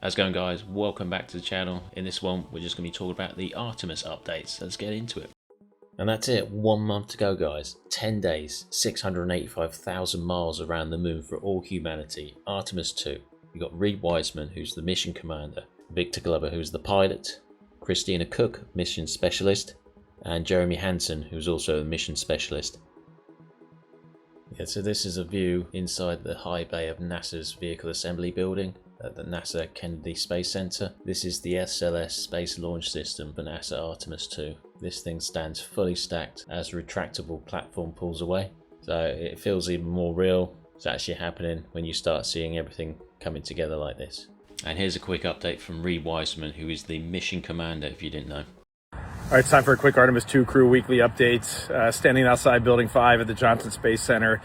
How's it going, guys? Welcome back to the channel. In this one we're just going to be talking about the Artemis updates. Let's get into it. And that's it, 1 month to go, guys. 10 days, 685,000 miles around the moon for all humanity. Artemis II. You've got Reid Wiseman, who's the mission commander, Victor Glover, who's the pilot, Christina Koch, mission specialist, and Jeremy Hansen, who's also a mission specialist. Yeah, so this is a view inside the high bay of NASA's Vehicle Assembly Building at the NASA Kennedy Space Center. This is the SLS Space Launch System for NASA Artemis II. This thing stands fully stacked as the retractable platform pulls away. So it feels even more real. It's actually happening when you start seeing everything coming together like this. And here's a quick update from Reid Wiseman, who is the mission commander, if you didn't know. All right, it's time for a quick Artemis II crew weekly update. Standing outside Building 5 at the Johnson Space Center.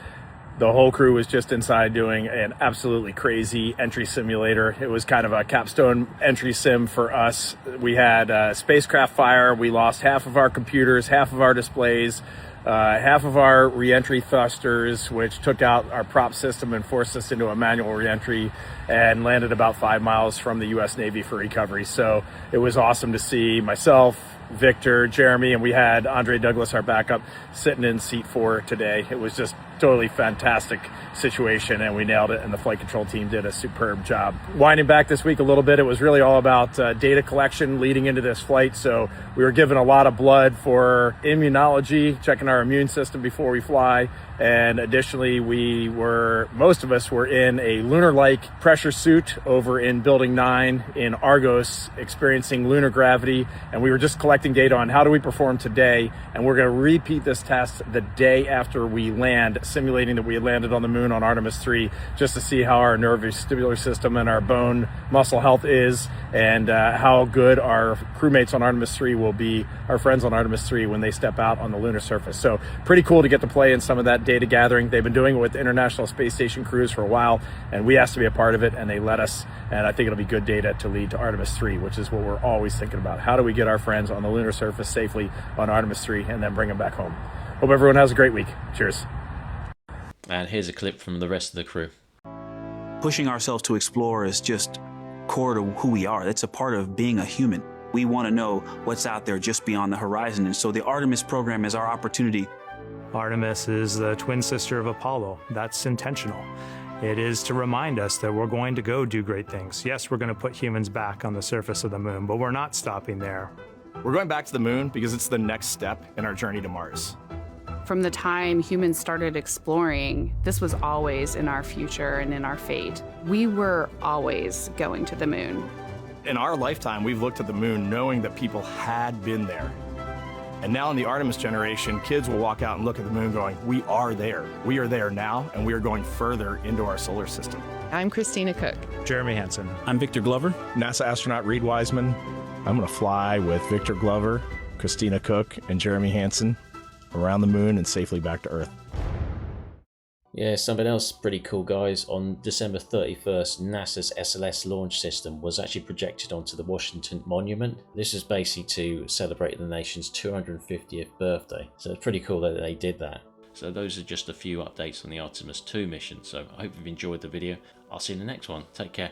The whole crew was just inside doing an absolutely crazy entry simulator. It was kind of a capstone entry sim for us. We had spacecraft fire. We lost half of our computers, half of our displays, half of our reentry thrusters, which took out our prop system and forced us into a manual reentry, and landed about 5 miles from the U.S. Navy for recovery. So it was awesome to see myself, Victor, Jeremy, and we had Andre Douglas, our backup, sitting in seat 4 today. It was just totally fantastic situation, and we nailed it, and the flight control team did a superb job. Winding back this week a little bit, it was really all about data collection leading into this flight. So we were given a lot of blood for immunology, checking our immune system before we fly. And additionally, most of us were in a lunar-like pressure suit over in Building 9 in Argos, experiencing lunar gravity. And we were just collecting data on how do we perform today. And we're going to repeat this test the day after we land, simulating that we had landed on the moon on Artemis III, just to see how our nervous-vestibular system and our bone muscle health is, and how good our crewmates on Artemis III will be, our friends on Artemis III, when they step out on the lunar surface. So pretty cool to get to play in some of that data gathering. They've been doing it with International Space Station crews for a while, and we asked to be a part of it, and they let us. And I think it'll be good data to lead to Artemis III, which is what we're always thinking about. How do we get our friends on the lunar surface safely on Artemis III and then bring them back home? Hope everyone has a great week. Cheers. And here's a clip from the rest of the crew. Pushing ourselves to explore is just core to who we are. It's a part of being a human. We want to know what's out there just beyond the horizon, and so the Artemis program is our opportunity. Artemis is the twin sister of Apollo. That's intentional. It is to remind us that we're going to go do great things. Yes, we're going to put humans back on the surface of the moon, but we're not stopping there. We're going back to the moon because it's the next step in our journey to Mars. From the time humans started exploring, this was always in our future and in our fate. We were always going to the moon. In our lifetime, we've looked at the moon knowing that people had been there. And now in the Artemis generation, kids will walk out and look at the moon going, we are there. We are there now, and we are going further into our solar system. I'm Christina Koch. Jeremy Hansen. I'm Victor Glover. NASA astronaut Reid Wiseman. I'm going to fly with Victor Glover, Christina Koch, and Jeremy Hansen around the moon and safely back to Earth. Yeah, something else pretty cool, guys. On December 31st, NASA's SLS launch system was actually projected onto the Washington Monument. This is basically to celebrate the nation's 250th birthday. So it's pretty cool that they did that. So those are just a few updates on the Artemis II mission. So I hope you've enjoyed the video. I'll see you in the next one. Take care.